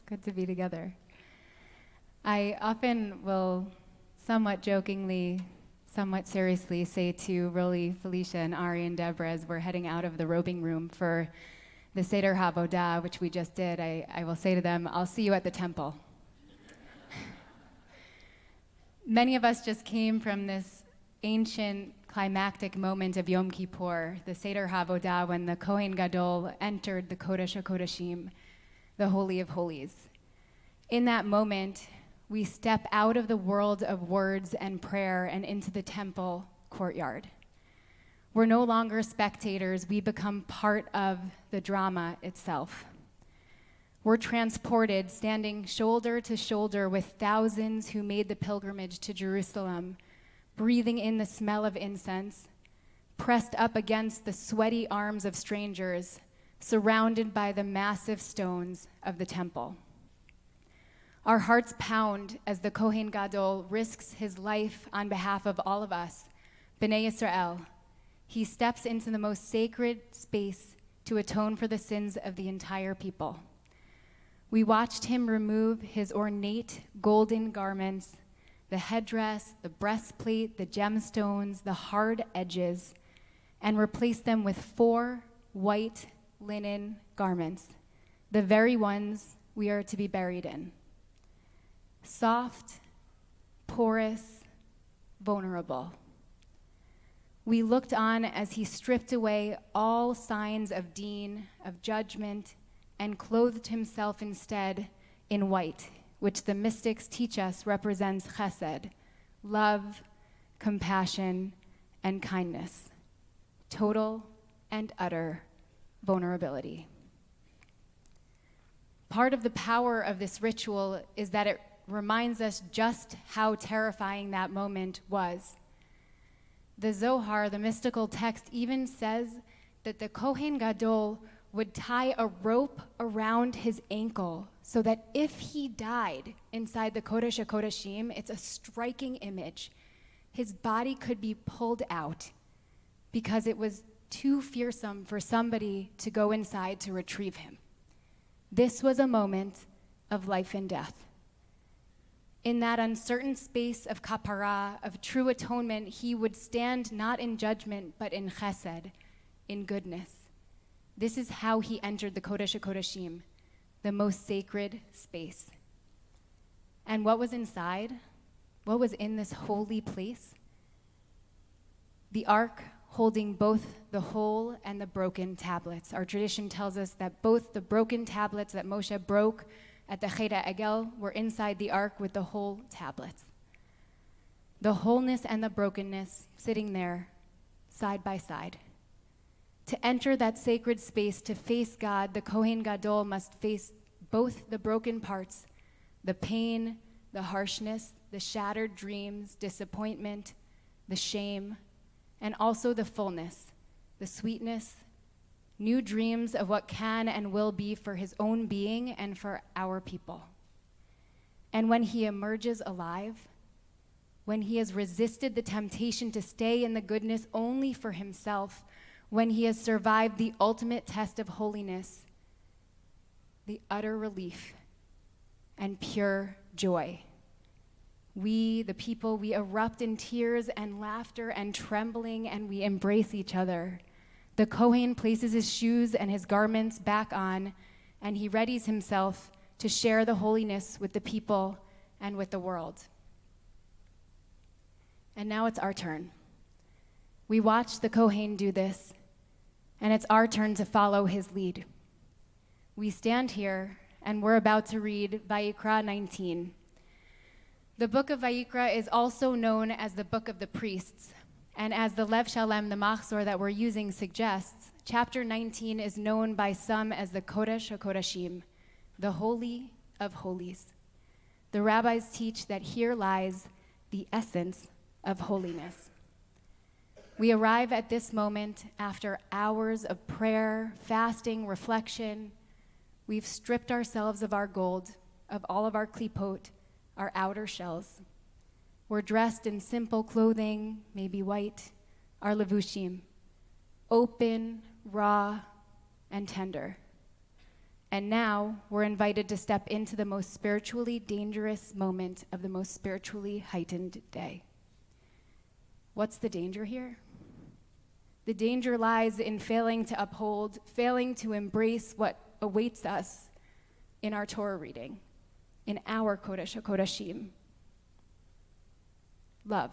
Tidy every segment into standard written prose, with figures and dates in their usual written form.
Good to be together. I often will somewhat jokingly, somewhat seriously say to Rolly, Felicia, and Ari and Deborah as we're heading out of the robing room for the Seder HaVodah, which we just did, I will say to them, I'll see you at the temple. Many of us just came from this ancient climactic moment of Yom Kippur, the Seder HaVodah, when the Kohen Gadol entered the Kodesh HaKodashim, the Holy of Holies. In that moment, we step out of the world of words and prayer and into the temple courtyard. We're no longer spectators, we become part of the drama itself. We're transported, standing shoulder to shoulder with thousands who made the pilgrimage to Jerusalem, breathing in the smell of incense, pressed up against the sweaty arms of strangers, surrounded by the massive stones of the temple. Our hearts pound as the Kohen Gadol risks his life on behalf of all of us, Bnei Yisrael. He steps into the most sacred space to atone for the sins of the entire people. We watched him remove his ornate golden garments, the headdress, the breastplate, the gemstones, the hard edges, and replace them with 4 white linen garments, the very ones we are to be buried in. Soft, porous, vulnerable. We looked on as he stripped away all signs of deen, of judgment, and clothed himself instead in white, which the mystics teach us represents chesed, love, compassion, and kindness, total and utter vulnerability. Part of the power of this ritual is that it reminds us just how terrifying that moment was. The Zohar, the mystical text, even says that the Kohen Gadol would tie a rope around his ankle so that if he died inside the Kodesh HaKodashim, it's a striking image, his body could be pulled out because it was too fearsome for somebody to go inside to retrieve him. This was a moment of life and death. In that uncertain space of kapara, of true atonement, he would stand not in judgment, but in chesed, in goodness. This is how he entered the Kodesh HaKodashim, the most sacred space. And what was inside? What was in this holy place? The ark holding both the whole and the broken tablets. Our tradition tells us that both the broken tablets that Moshe broke at the Chet HaEgel were inside the ark with the whole tablets. The wholeness and the brokenness sitting there side by side. To enter that sacred space, to face God, the Kohen Gadol must face both the broken parts, the pain, the harshness, the shattered dreams, disappointment, the shame, and also the fullness, the sweetness, new dreams of what can and will be for his own being and for our people. And when he emerges alive, when he has resisted the temptation to stay in the goodness only for himself, when he has survived the ultimate test of holiness, the utter relief and pure joy. We, the people, we erupt in tears and laughter and trembling, and we embrace each other. The Kohen places his shoes and his garments back on, and he readies himself to share the holiness with the people and with the world. And now it's our turn. We watch the Kohen do this, and it's our turn to follow his lead. We stand here, and we're about to read Vayikra 19. The book of Vayikra is also known as the book of the priests, and as the Lev Shalem, the Machzor that we're using, suggests, chapter 19 is known by some as the Kodesh HaKodashim, the Holy of Holies. The rabbis teach that here lies the essence of holiness. We arrive at this moment after hours of prayer, fasting, reflection. We've stripped ourselves of our gold, of all of our klipot, our outer shells. We're dressed in simple clothing, maybe white, our levushim, open, raw, and tender. And now we're invited to step into the most spiritually dangerous moment of the most spiritually heightened day. What's the danger here? The danger lies in failing to uphold, failing to embrace what awaits us in our Torah reading, in our Kodesh HaKodashim. Love.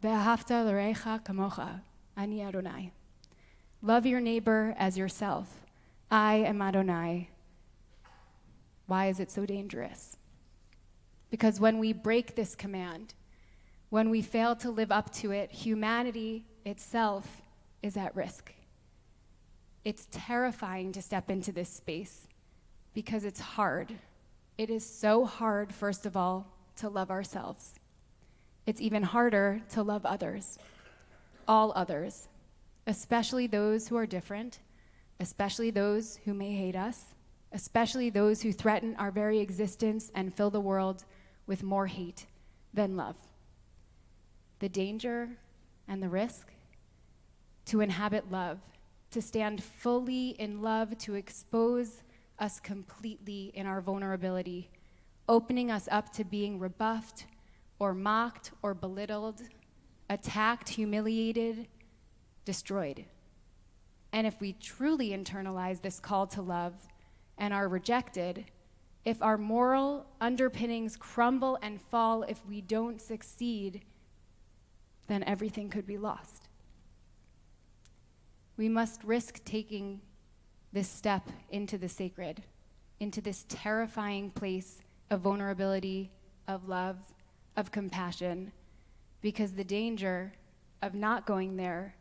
Ve'ahavta l'recha kamocha, ani Adonai. Love your neighbor as yourself. I am Adonai. Why is it so dangerous? Because when we break this command, when we fail to live up to it, humanity itself is at risk. It's terrifying to step into this space because it's hard. It is so hard, first of all, to love ourselves. It's even harder to love others, all others, especially those who are different, especially those who may hate us, especially those who threaten our very existence and fill the world with more hate than love. The danger and the risk to inhabit love, to stand fully in love, to expose us completely in our vulnerability, opening us up to being rebuffed or mocked or belittled, attacked, humiliated, destroyed. And if we truly internalize this call to love and are rejected, if our moral underpinnings crumble and fall, if we don't succeed, then everything could be lost. We must risk taking this step into the sacred, into this terrifying place of vulnerability, of love, of compassion, because the danger of not going there,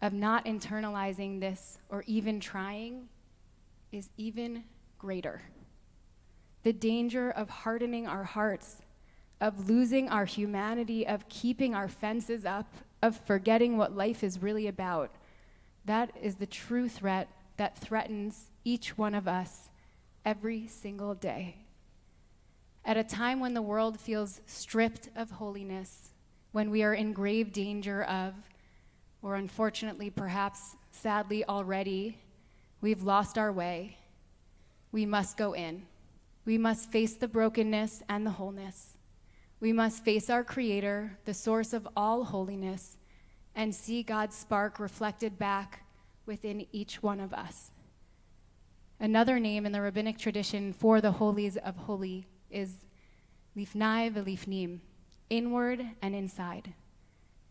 of not internalizing this or even trying, is even greater. The danger of hardening our hearts, of losing our humanity, of keeping our fences up, of forgetting what life is really about, that is the true threat that threatens each one of us every single day. At a time when the world feels stripped of holiness, when we are in grave danger of, or unfortunately, perhaps sadly already, we've lost our way, we must go in. We must face the brokenness and the wholeness. We must face our Creator, the source of all holiness, and see God's spark reflected back within each one of us. Another name in the rabbinic tradition for the holies of holy is lifnai v'lifnim, inward and inside,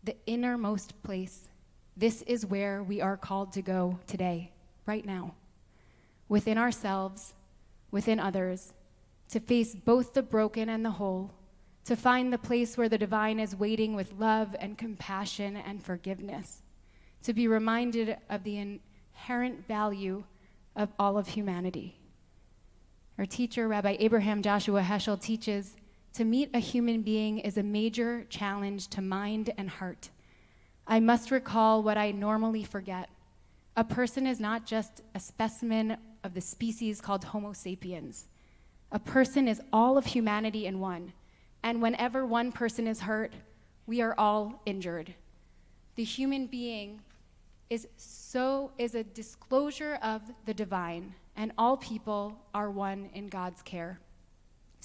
the innermost place. This is where we are called to go today, right now, within ourselves, within others, to face both the broken and the whole, to find the place where the divine is waiting with love and compassion and forgiveness, to be reminded of the inherent value of all of humanity. Our teacher, Rabbi Abraham Joshua Heschel, teaches, to meet a human being is a major challenge to mind and heart. I must recall what I normally forget. A person is not just a specimen of the species called Homo sapiens. A person is all of humanity in one. And whenever one person is hurt, we are all injured. The human being is a disclosure of the divine, and all people are one in God's care.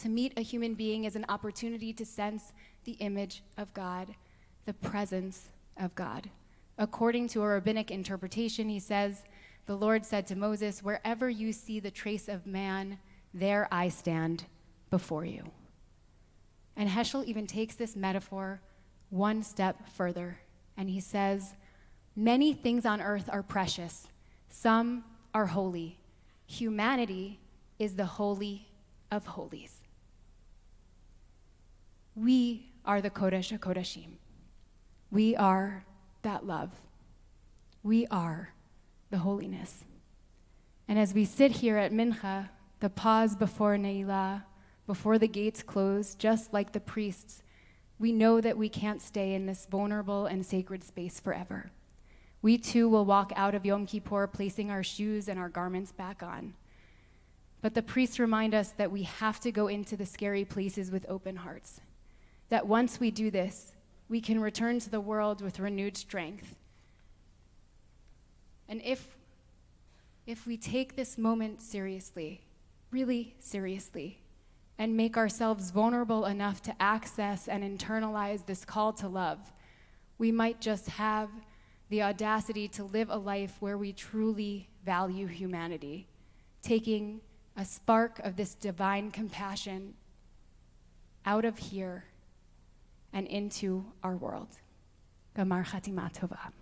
To meet a human being is an opportunity to sense the image of God, the presence of God. According to a rabbinic interpretation, he says, the Lord said to Moses, "Wherever you see the trace of man, there I stand before you." And Heschel even takes this metaphor one step further, and he says, many things on earth are precious, some are holy. Humanity is the holy of holies. We are the Kodesh HaKodashim. We are that love. We are the holiness. And as we sit here at Minha, the pause before Ne'ilah, before the gates close, just like the priests, we know that we can't stay in this vulnerable and sacred space forever. We too will walk out of Yom Kippur placing our shoes and our garments back on. But the priests remind us that we have to go into the scary places with open hearts. That once we do this, we can return to the world with renewed strength. And if if we take this moment seriously, really seriously, and make ourselves vulnerable enough to access and internalize this call to love, we might just have the audacity to live a life where we truly value humanity, taking a spark of this divine compassion out of here and into our world. Gamar Chatima Tova.